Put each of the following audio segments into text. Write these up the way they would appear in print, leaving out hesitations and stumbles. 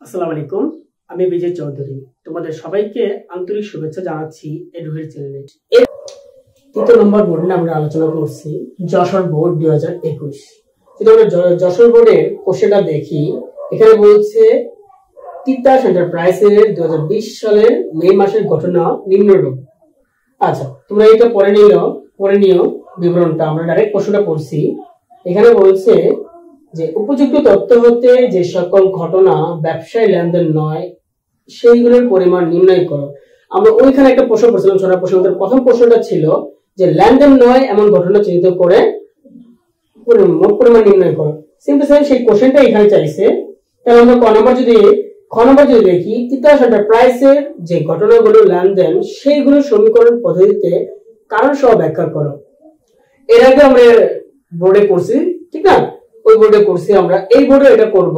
আসসালামু আলাইকুম, আমি বিজয় চৌধুরী। তোমাদের সবাইকে আন্তরিক শুভেচ্ছা জানাচ্ছি এডুহের চ্যানেলে। এর তৃতীয় নম্বর বোর্ড নিয়ে আমরা আলোচনা করছি, যশোর বোর্ড 2021। যদি আমরা যশোর বোর্ডের কোশ্চেনটা দেখি, এখানে বলছে তিতাস এন্টারপ্রাইজের 2020 সালের মে মাসের ঘটনা নিম্নরূপ। আচ্ছা, তোমরা এটা পড়ে নিও বিবরণটা। আমরা ডাইরেক্ট প্রশ্নটা পড়ছি। এখানে বলছে যে উপযুক্ত তথ্য হতে যে সকল ঘটনা ব্যবসায় লেনদেন নয় সেইগুলোর পরিমাণ নির্ণয় করো। আমরা ওইখানে একটা প্রশ্ন পড়ছিলাম, ছোট প্রশ্নের প্রথম প্রশ্নটা ছিল যে লেনদেন নয় এমন ঘটনা চিহ্নিত করে মোট পরিমাণ নির্ণয় করো। সিম্পল সেম সেই কোশ্চেনটা এখানে চাইছে। তাহলে আমরা খ নম্বর যদি দেখি, তিতাস এন্টারপ্রাইজের যে ঘটনাগুলো লেনদেন সেইগুলো সমীকরণ পদ্ধতিতে কারণ সহ ব্যাখ্যা করো। এর আগে আমরা বোর্ডে করছি, ঠিক না? ওই বোর্ডে করছি, আমরা এই বোর্ডে এটা করব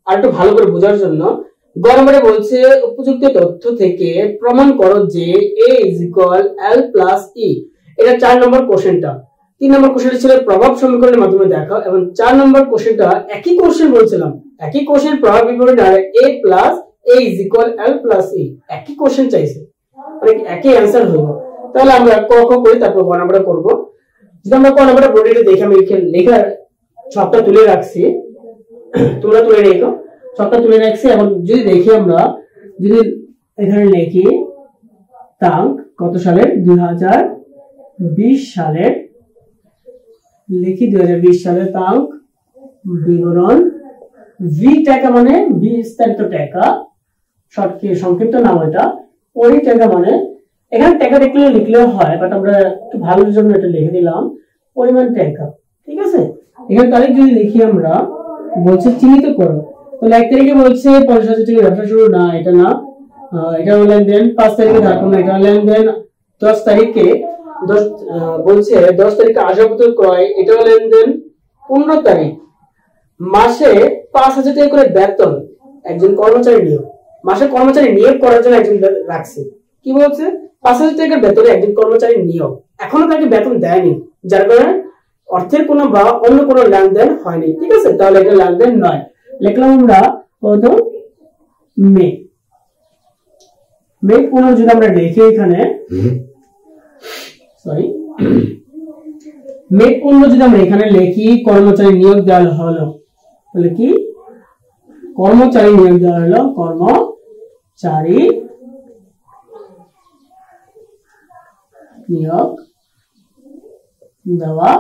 আর একটু ভালো করে বোঝার জন্য। গ নম্বরে বলছে উপযুক্ত তথ্য থেকে প্রমাণ করো যে a = l + e। এটা 4 নম্বর কোশ্চেনটা। 3 নম্বর কোশ্চেনটা ছিল প্রভাব সমীকরণের মাধ্যমে দেখাও, এবং 4 নম্বর কোশ্চেনটা একই কোশ্চেন বলছিলাম, একই কোশ্চেন প্রভাব বিবরণী আর a = l + e একই কোশ্চেন চাইছে, মানে একই অ্যানসার হলো। তাহলে আমরা ক খ করি, তারপর গ নম্বরে করব। যদি আমরা ক নম্বরে বোর্ডে দেখে আমি লেখার ছকটা তুলে রাখছি, তোমরা তুলে রেখো, ছকটা তুলে রাখছি। এখন যদি দেখি আমরা, যদি এখানে লিখি তাঙ্ক কত সালের 2020 সালের, লিখি 2020 সালের তাঙ্ক বিবরণ। ভি টাকা মানে বিস্তারিত টাকা, সংক্ষিপ্ত নাম এটা। ওই টাকা মানে এখানে টাকা লিখলেও হয়, বাট আমরা একটু ভালোর জন্য এটা লিখে দিলাম পরিমাণ টাকা, ঠিক আছে? এখানে তারিখ যদি লিখি আমরা, বলছে চিহ্নিত করো। তাহলে 1 তারিখে বলছে 50,000 টাকা ব্যবসা শুরু, না এটা না, এটা হলো লেনদেন। 5 তারিখে ধারণ, এটা লেনদেন। 10 তারিখে বলছে 10 তারিখে আসবাবপত্র ক্রয়, এটা হলো লেনদেন। 15 তারিখ মাসে 5,000 টাকা করে বেতন একজন কর্মচারী নিয়োগ, মাসে কর্মচারী নিয়োগ করার জন্য একজন রাখছে। কি বলছে? 5,000 টাকার বেতনে একজন কর্মচারী নিয়োগ, এখনো তাকে বেতন দেয়নি, যার কারণে অর্থের কোনো বা অন্য কোনো লেনদেন হয়নি, ঠিক আছে? তাহলে এটা লেনদেন নয়। লিখলাম আমরা কত, মে 15। যদি আমরা লিখি এখানে, সরি, মে 15 যদি আমরা এখানে লিখি কর্মচারী নিয়োগ দেওয়া হলো, তাহলে কি কর্মচারী নিয়োগ দেওয়া হলো, কর্মচারী নিয়োগ দেওয়া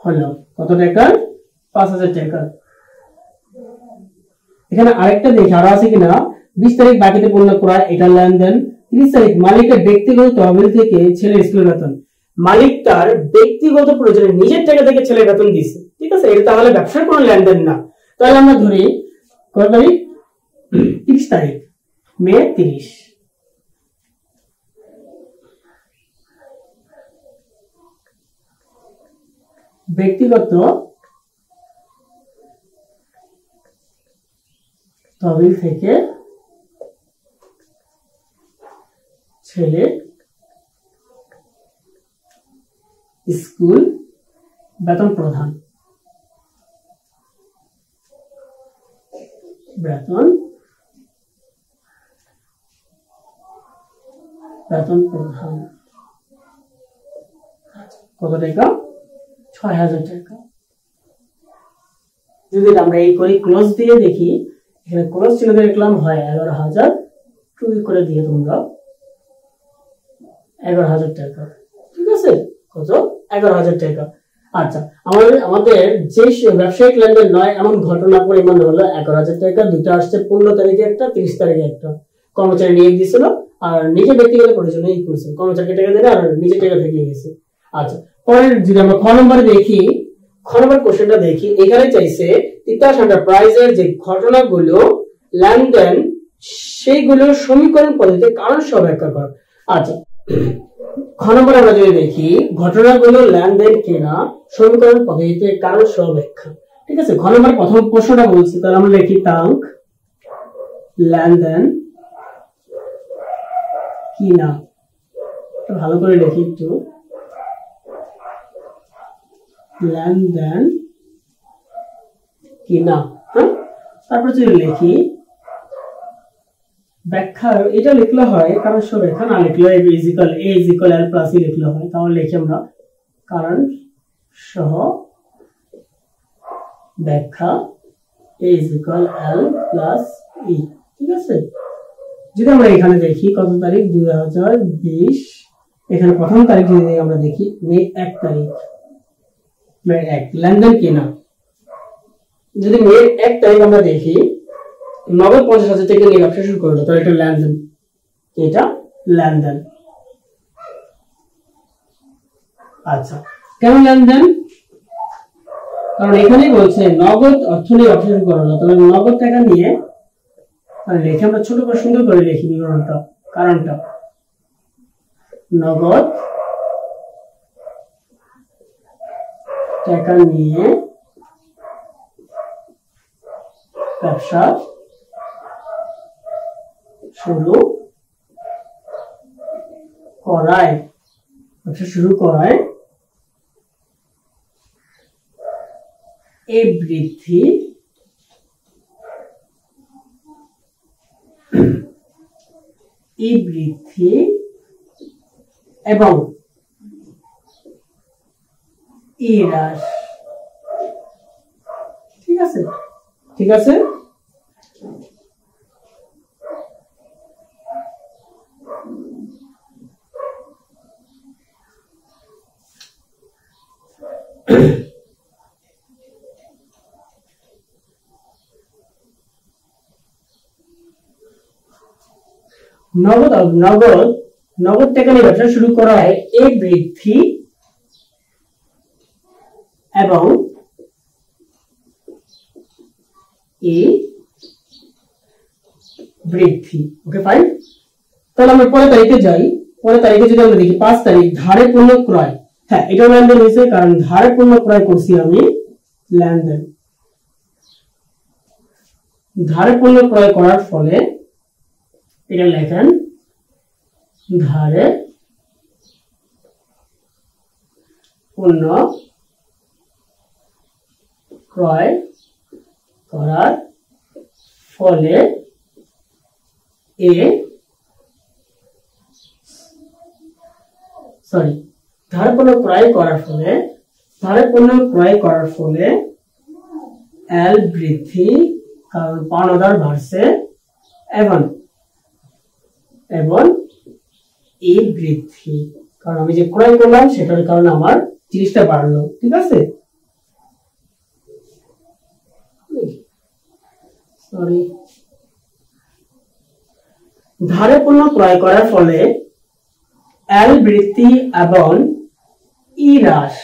হলো। কত টাকা? 5,000 টাকা। এখানে আরেকটা দেখি আরো আছে কিনা। 20 তারিখ বাকিতে পণ্য ক্রয়, এটা লেনদেন। 30 তারিখ মালিকের ব্যক্তিগত তহবিল থেকে ছেলের স্কুল বেতন, মালিক তার ব্যক্তিগত প্রয়োজনে নিজের টাকা থেকে ছেলের বেতন দিয়েছে, ঠিক আছে? এটা তাহলে ব্যবসার কোনো লেনদেন না। তাহলে আমরা ধরি কত তারিখ? 30 তারিখ, মে 30। ব্যক্তিগত তহবিল থেকে ছেলে স্কুল বেতন প্রদান, বেতন প্রদান। কত টাকা? 6,000 টাকা। যদি আমরা এই করি, ক্লোজ দিয়ে দেখি, এখানে ক্লোজ চিহ্ন দিয়ে লিখলাম হয় 11,000, টুই করে দিয়ে তোমরা 11,000 টাকা, ঠিক আছে? কত? 11,000 টাকা। আচ্ছা, আমাদের যে ব্যবসায়িক লেনদেন নয় এমন ঘটনা পরিমাণ হলো 11,000 টাকা। দুটো আসছে 15 তারিখে একটা, 30 তারিখে একটা। কর্মচারী নিয়োগ দিয়েছিল আর নিজে ব্যক্তিগত প্রয়োজনে এই করেছিল, কর্মচারীকে টাকা দেবে আর নিজে টাকা থেকে গেছে। আচ্ছা, পরের যদি আমরা খ নম্বরে দেখি, খ নম্বর কোশ্চেনটা দেখি, এখানে চাইছে তিতাস এন্টারপ্রাইজের যে ঘটনাগুলো লেনদেন সেইগুলোর সমীকরণ পদ্ধতিতে কারণ সহ ব্যাখ্যা করো। আচ্ছা, খ নম্বর আমরা যদি দেখি, ঘটনাগুলো লেনদেন কিনা সমীকরণ পদ্ধতিতে কারণ সহ ব্যাখ্যা, ঠিক আছে? খ নম্বর প্রথম প্রশ্নটা বলছি, তাহলে আমরা লিখি তাঙ্ক লেনদেন কিনা, ভালো করে লিখি একটু, লেনদেন কিনা। তারপর যদি লিখি ব্যাখ্যা এটা লিখলে হয়, কারণ সরেখা না লিখলে a is equal l plus e লিখলে হয়। তাহলে লিখি আমরা কারণ সহ ব্যাখ্যা a is equal l plus e। ঠিক আছে, যদি আমরা এখানে দেখি কত তারিখ 2020, এখানে প্রথম তারিখ যদি আমরা দেখি মে 1 তারিখ, মে 1 লেনদেন কিনা, যদি মে 1 তারিখ আমরা দেখি নগদ 50,000 টাকা নিয়ে ব্যবসা শুরু করলো, তাহলে এটা লেনদেন, এটা লেনদেন। আচ্ছা, কেন লেনদেন? কারণ এখানেই বলছে নগদ অর্থ নিয়ে ব্যবসা শুরু করলো, তাহলে নগদ টাকা নিয়ে, তাহলে এখানে আমরা ছোট করে সুন্দর করে লিখি বিবরণটা, কারণটা নগদ টাকা নিয়ে ব্যবসা শুরু করায়, এই বৃদ্ধি এবং এই হ্রাস। ঠিক আছে, ঠিক আছে। নগদ টাকা নিয়ে ব্যবসা শুরু করা হয় এই বৃদ্ধি এবং বৃদ্ধি। ওকে ফাইন, তাহলে আমরা পরের তারিখে যাই। পরের তারিখে যদি আমরা দেখি 5 তারিখ ধারে পণ্য ক্রয়, হ্যাঁ এটা লেনদেন হয়েছে, কারণ ধারে পণ্য ক্রয় করছি আমি, লেনদেন। ধারে পণ্য ক্রয় করার ফলে এটা লেখেন ধারে পণ্য ক্রয় করার ফলে ধারে পণ্য ক্রয় করার ফলে এল বৃদ্ধি, কারণ পাওনাদার বাড়ছে, এবং এই বৃদ্ধি, কারণ আমি যে ক্রয় করলাম সেটার কারণে আমার জিনিসটা বাড়লো। ঠিক আছে, সরি, ধারে পণ্য ক্রয় করার ফলে এল বৃদ্ধি এবং ই হ্রাস।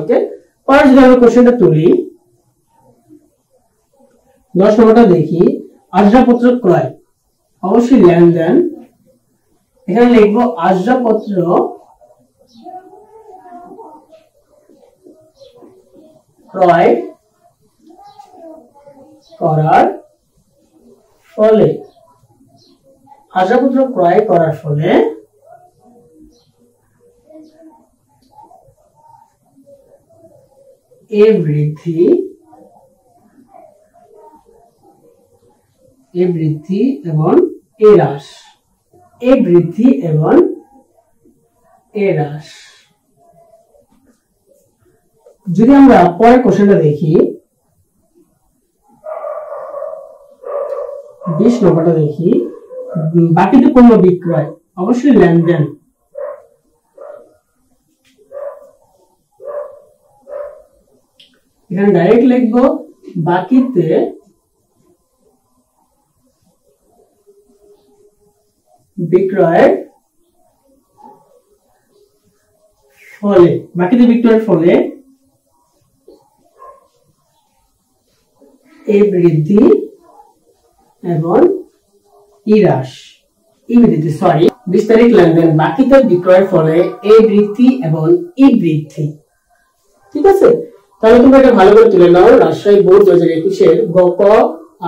ওকে, পরে যদি আমরা কোশ্চেনটা তুলি, 10 নম্বরটা দেখি। আসবাবপত্র ক্রয়, অবশ্যই লেনদেন। এখানে লিখবো আসবাবপত্র ক্রয় করার ফলে, আসবাবপত্র ক্রয় করার ফলে এ বৃদ্ধি এবং এ হ্রাস, যদি আমরা পরের কোশ্চেনটা দেখি, 20 নম্বরটা দেখি। বাকিতে পণ্য বিক্রয়, অবশ্যই লেনদেন। এখানে ডাইরেক্ট লিখবো বাকিতে বিক্রয়ের ফলে এ বৃদ্ধি এবং ই হ্রাস, 20 তারিখ লেনদেন, বাকিতে বিক্রয়ের ফলে এ বৃদ্ধি এবং ই বৃদ্ধি। ঠিক আছে, তাহলে তোমরা এটা ভালো করে তুলে নাও। রাজশাহী বোর্ড 2021 গ, ক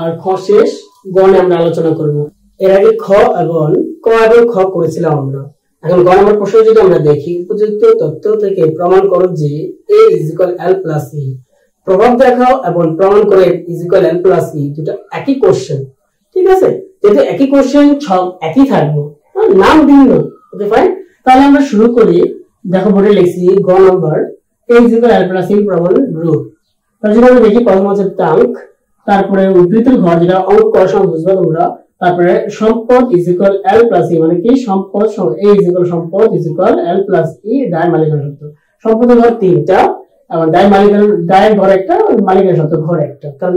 আর খ শেষ, গ নিয়ে আমরা আলোচনা করব। এর আগে খ এবং ক এবং খ করেছিলাম আমরা। এখন গ নম্বর প্রশ্ন যদি আমরা দেখি, উপযুক্ত তথ্য থেকে প্রমাণ করো যে a is equal l plus e, প্রভাব দেখাও এবং প্রমাণ করে ইজ ইকুয়াল এল প্লাস ই, দুটো একই কোশ্চেন। ঠিক আছে, যেহেতু একই কোশ্চেন সব একই থাকবে, নাম ভিন্ন। ওকে ফাইন, তাহলে আমরা শুরু করি। দেখো বোর্ডে লিখছি গ number A is equal L plus E প্রমাণ রূপ। তাহলে যদি আমরা দেখি প্রথম হচ্ছে তাঙ্ক, তারপরে উদ্ধৃতির ঘর, যেটা অঙ্ক করার সময় বুঝবে তোমরা। তারপরে সম্পদ ইজ ইকুয়াল এল প্লাস ই, মানে কি সম্পদ এ ইজ ইকুয়াল সম্পদ ইজ ইকুয়াল এল প্লাস ই দায় মালিকানা সত্য। সম্পদের ঘর তিনটা এবং দায়ের ঘর একটা, মালিকানা সত্য ঘর একটা। কারণ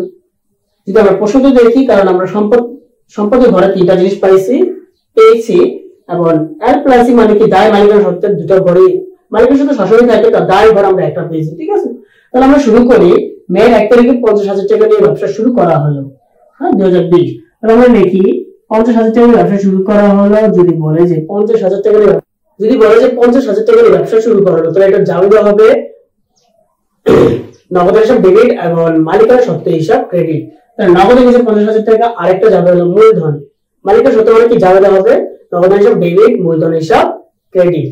যদি আমরা প্রশ্নটা দেখি, কারণ আমরা সম্পদের ঘরে তিনটা জিনিস পেয়েছি এবং এল প্লাস ই মানে কি দায় মালিকানা সত্ত্বের দুটো ঘরে মালিকানা সত্ত্ব সরাসরি থাকে, তো দায় ঘর আমরা একটা পেয়েছি। ঠিক আছে, তাহলে আমরা শুরু করি। মেয়ের 1 তারিখে 50,000 টাকা নিয়ে ব্যবসা শুরু করা হলো, হ্যাঁ 2020। তাহলে আমরা দেখি 50,000 টাকা নিয়ে ব্যবসা শুরু করা হলো। যদি বলে যে 50,000 টাকা নিয়ে ব্যবসা শুরু করা হলো, তাহলে এটা জাবেদা হবে নগদ হিসাব ডেবিট এবং মালিকানা সত্ত্ব হিসাব ক্রেডিট। তাহলে নগদে গেছে 50,000 টাকা, আরেকটা যাবে হলো মূলধন। মালিকানা সত্ত্ব মানে কি জাবেদা হবে নগদ হিসাব ডেবিট, মূলধন হিসাব ক্রেডিট।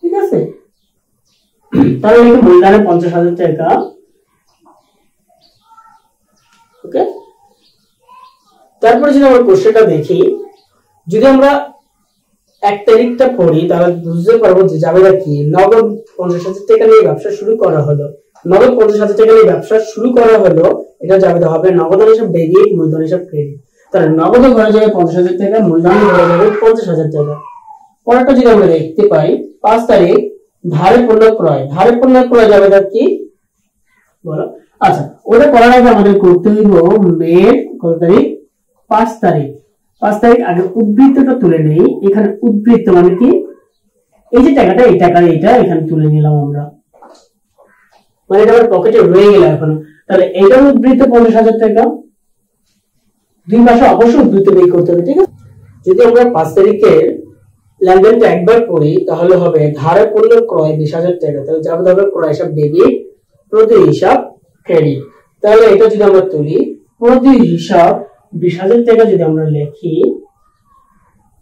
ঠিক আছে, তাহলে এখানে মূলধনে 50,000 টাকা। ওকে, তারপরে যদি আমরা কোশ্চেনটা দেখি, যদি আমরা 1 তারিখটা পড়ি তাহলে বুঝতে পারবো যে জাবেদা কি। নগদ 50,000 টাকা নিয়ে ব্যবসা শুরু করা হলো, নগদ 50,000 টাকা নিয়ে ব্যবসা শুরু করা হলো, এটা জাবেদা হবে নগদ হিসাব ডেবিট, মূলধন হিসাব ক্রেডিট। তাহলে নগদে ঘরে যাবে 50,000 টাকা, মূলধনে ঘরে যাবে 50,000 টাকা। পরেরটা যদি আমরা দেখতে পাই 5 তারিখ ধারে পণ্য ক্রয় জাবেদা কি বলো। আচ্ছা, ওটা করার আগে আমাদের করতে হইব মেয়ের কত তারিখ 5 তারিখ। 5 তারিখ আগে উদ্বৃত্তটা তুলে নেই। এখানে উদ্বৃত্ত মানে কি এই যে টাকাটা, এই টাকা এটা এখানে তুলে নিলাম আমরা, মানে এটা আমার পকেটে রয়ে গেল এখনো। তাহলে এইটার উদ্বৃত্ত 50,000 টাকা। দুই মাসে অবশ্যই উদ্বৃত্ত বের করতে হবে। ঠিক আছে, যদি আমরা 5 তারিখের লেনদেনটা একবার করি তাহলে হবে ধারে পণ্য ক্রয় 20,000 টাকা। তাহলে যাবে হবে ক্রয় হিসাব ডেবিট, প্রতি হিসাব ক্রেডিট। তাহলে এটা যদি আমরা তুলি, প্রতি হিসাব 20,000 টাকা যদি আমরা লিখি,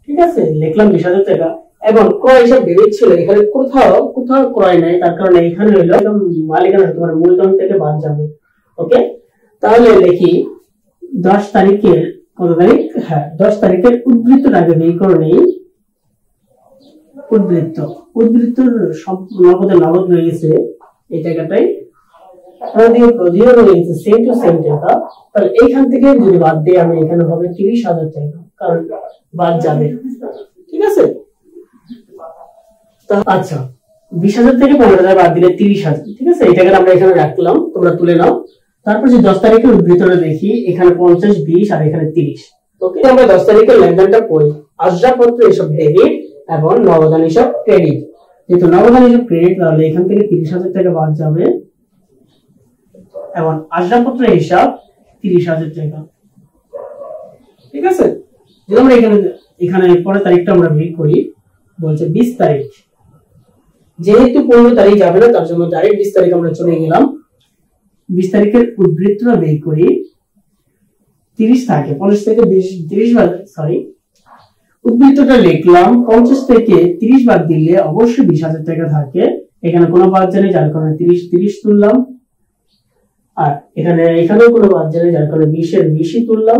ঠিক আছে, লিখলাম 20,000 টাকা এবং ক্রয় হিসাব ডেবিট ছিল। এখানে কোথাও ক্রয় নাই, তার কারণে এখানে হইলো একদম মালিকানা তোমার মূলধন থেকে বাদ যাবে। ওকে, তাহলে লিখি 10 তারিখের কত তারিখ, হ্যাঁ 10 তারিখের উদ্বৃত্তটাকে বের করে নেই। উদ্বৃত্তর নগদ রয়ে গেছে এই টাকাটাই, সেম টু সেম টাকা। তাহলে এইখান থেকে যদি বাদ দিই আমি, এখানে হবে 30,000 টাকা, কারণ বাদ যাবে। ঠিক আছে, আচ্ছা 20,000 থেকে 15,000 বাদ দিলে 30,000। ঠিক আছে, এই টাকাটা আমরা এখানে রাখলাম, তোমরা তুলে নাও। তারপর যে 10 তারিখের উদ্বৃত্তটা দেখি, এখানে 50, 20 আর এখানে 30। ওকে, আমরা 10 তারিখের লেনদেনটা পড়ি। আসবাবপত্র এসব ডেবিট এবং নগদান হিসাব ক্রেডিট। যেহেতু নগদান হিসাব ক্রেডিট, তাহলে এখান থেকে 30,000 টাকা বাদ যাবে এবং আসবাবপত্র হিসাব 30,000 টাকা। ঠিক আছে, যদি আমরা এখানে পরের তারিখটা আমরা বের করি, বলছে 20 তারিখ। যেহেতু 15 তারিখ যাবে না, তার জন্য ডাইরেক্ট 20 তারিখ আমরা চলে গেলাম। 20 তারিখের উদ্বৃত্তটা বের করি। 30 থাকে, 50 থেকে 30 বাদ, সরি উদ্বৃত্তটা লিখলাম। 50 থেকে 30 বাদ দিলে অবশ্যই 20,000 টাকা থাকে। এখানে কোনো বাদ যায়নি, যার কারণে 30 তুললাম। আর এখানেও কোনো বাদ যায়নি, যার কারণে 20-এর 20ই তুললাম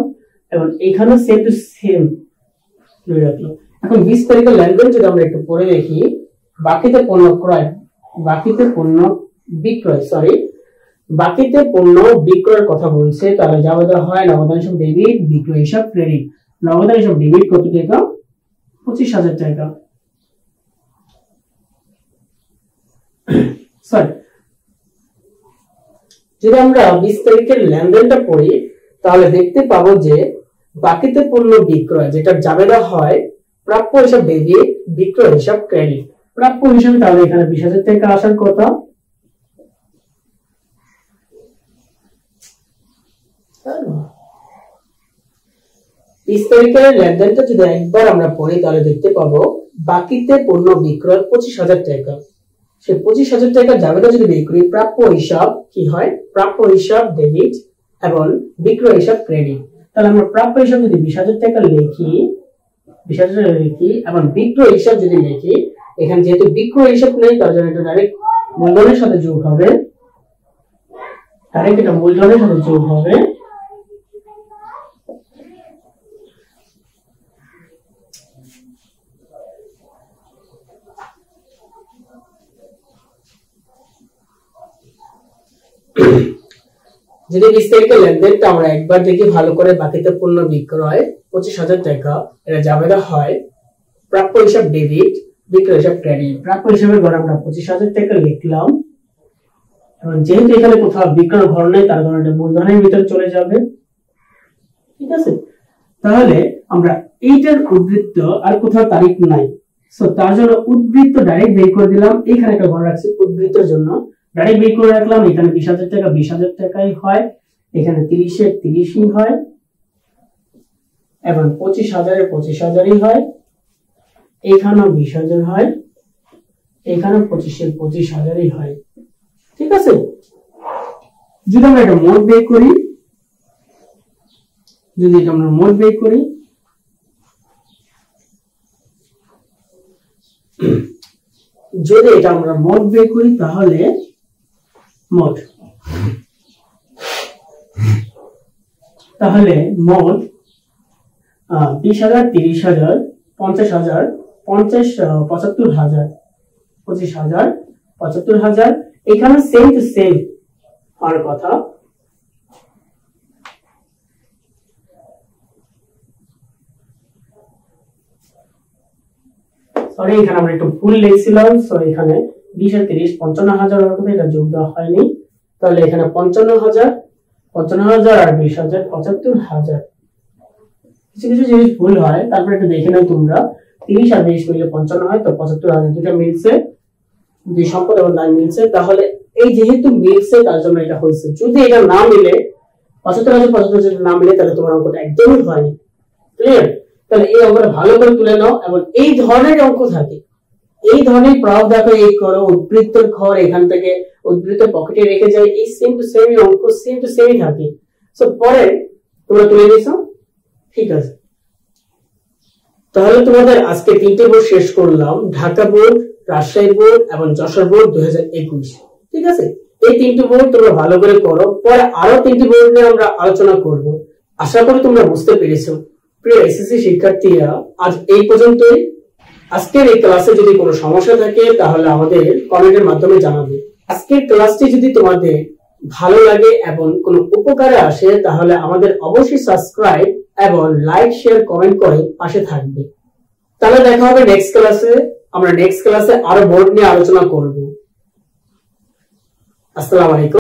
এবং এখানেও সেম টু সেম ধরে রাখলাম। এখন 20 তারিখের লেনদেন যদি আমরা একটু পড়ে দেখি, বাকিতে পণ্য বিক্রয়ের কথা বলছে। তাহলে জাবেদা হয় নগদান হিসাব ডেবিট, বিক্রয় হিসাব ক্রেডিট। নগদান হিসাব ডেবিট কত টাকা, 25,000 টাকা। সরি, যদি আমরা 20 তারিখের লেনদেনটা পড়ি তাহলে দেখতে পাবো যে বাকিতে পণ্য বিক্রয়, যেটা জাবেদা হয় প্রাপ্য হিসাব ডেবিট, বিক্রয় হিসাব ক্রেডিট। প্রাপ্য হিসাবে তাহলে এখানে 20,000 টাকা আসার কথা। তারিখের লেনদেনটা যদি একবার আমরা পড়ি তাহলে দেখতে পাবো বাকিতে পণ্য বিক্রয় 25,000 টাকা। সে 25,000 টাকা জাবেদা যদি বের করি, প্রাপ্য হিসাব কি হয়, প্রাপ্য হিসাব ডেবিট এবং বিক্রয় হিসাব ক্রেডিট। তাহলে আমরা প্রাপ্য হিসাব যদি 20,000 টাকা লিখি এবং বিক্রয় হিসাব যদি লিখি, এখানে যেহেতু বিক্রয় হিসাব নেই তার জন্য এটা ডাইরেক্ট মূলধনের সাথে যোগ হবে ডাইরেক্ট এটা মূলধনের সাথে যোগ হবে। যদি 20 তারিখের লেনদেনটা আমরা একবার দেখি ভালো করে, বাকিতে পণ্য বিক্রয় 25,000 টাকা, এটা যাবেদা হয় প্রাপ্য হিসাব ডেবিট, বিক্রয় হিসাব ক্রেডিট। প্রাপ্য হিসাবের ঘরে আমরা 25,000 টাকা লিখলাম, এবং যেহেতু এখানে কোথাও বিক্রয় ঘর নেই তার কারণে এটা মূলধনের ভিতরে চলে যাবে। ঠিক আছে, তাহলে আমরা এইটার উদ্বৃত্ত আর কোথাও তারিখ নাই, সো তার জন্য উদ্বৃত্ত ডাইরেক্ট বের করে দিলাম। এখানে একটা ঘর রাখছি উদ্বৃত্তের জন্য, ডাইরেক্ট বের করে রাখলাম। এখানে 20,000 টাকা 20,000 টাকাই হয়, এখানে 30 এর 30ই হয়, এবং 25,000 এর 25,000ই হয়, এখানেও 20,000 হয়, এখানে 25 এর 25,000ই হয়। ঠিক আছে, যদি আমরা এটা মোট বের করি, যদি এটা আমরা মোট বের করি, যদি এটা আমরা মোট বের করি তাহলে মোট 20,000 30,000 50,000 75,000 25,000 75,000, এখানে সেম টু সেম হওয়ার কথা। সরি, এখানে আমরা একটু ভুল লিখছিলাম, সো এখানে 20 আর 30 55,000 হওয়ার কথা, এটা যোগ দেওয়া হয়নি, তাহলে এখানে 55,000 আর 20,000 75,000। কিছু কিছু জিনিস ভুল হয়, তারপরে একটু দেখে নাও তোমরা। 30 আর 20 মিলে 55 হয়, তো 75,000 দুটো মিলছে, দুই সম্পদ এবং দায় মিলছে। তাহলে এই যেহেতু মিলছে তার জন্য এটা হয়েছে। যদি এটা না মিলে 75,000 না মিলে তাহলে তোমার অঙ্কটা একদমই হয়নি। ক্লিয়ার? তাহলে এই অঙ্কটা ভালো করে তুলে নাও, এবং এই ধরনের অঙ্ক থাকে, এই ধরনের প্রভাব দেখো, এই করো উদ্বৃত্তের ঘর এখান থেকে উদ্বৃত্তের পকেটে রেখে যায়, এই সেম টু সেম অঙ্ক সেম টু সেমই থাকে। সো পরে তোমরা তুলে নিছো, ঠিক আছে। তাহলে তোমাদের আজকে 3টে বোর্ড শেষ করলাম, ঢাকা বোর্ড, রাজশাহী বোর্ড এবং যশোর বোর্ড 2021। ঠিক আছে, এই 3টে বোর্ড তোমরা ভালো করে করো, পরে আরো 3টে বোর্ড নিয়ে আমরা আলোচনা করব। আশা করি তোমরা বুঝতে পেরেছো। প্রিয় এসএসসি শিক্ষার্থীরা, আজ এই পর্যন্তই। আজকের এই ক্লাসে যদি কোনো সমস্যা থাকে তাহলে আমাদের কমেন্টের মাধ্যমে জানাবে। আজকের ক্লাসটি যদি তোমাদের ভালো লাগে এবং কোনো উপকারে আসে তাহলে আমাদের অবশ্যই সাবস্ক্রাইব এবং লাইক শেয়ার কমেন্ট করে পাশে থাকবে। তাহলে দেখা হবে নেক্সট ক্লাসে। আমরা নেক্সট ক্লাসে আরো বোর্ড নিয়ে আলোচনা করব। আসসালামু আলাইকুম।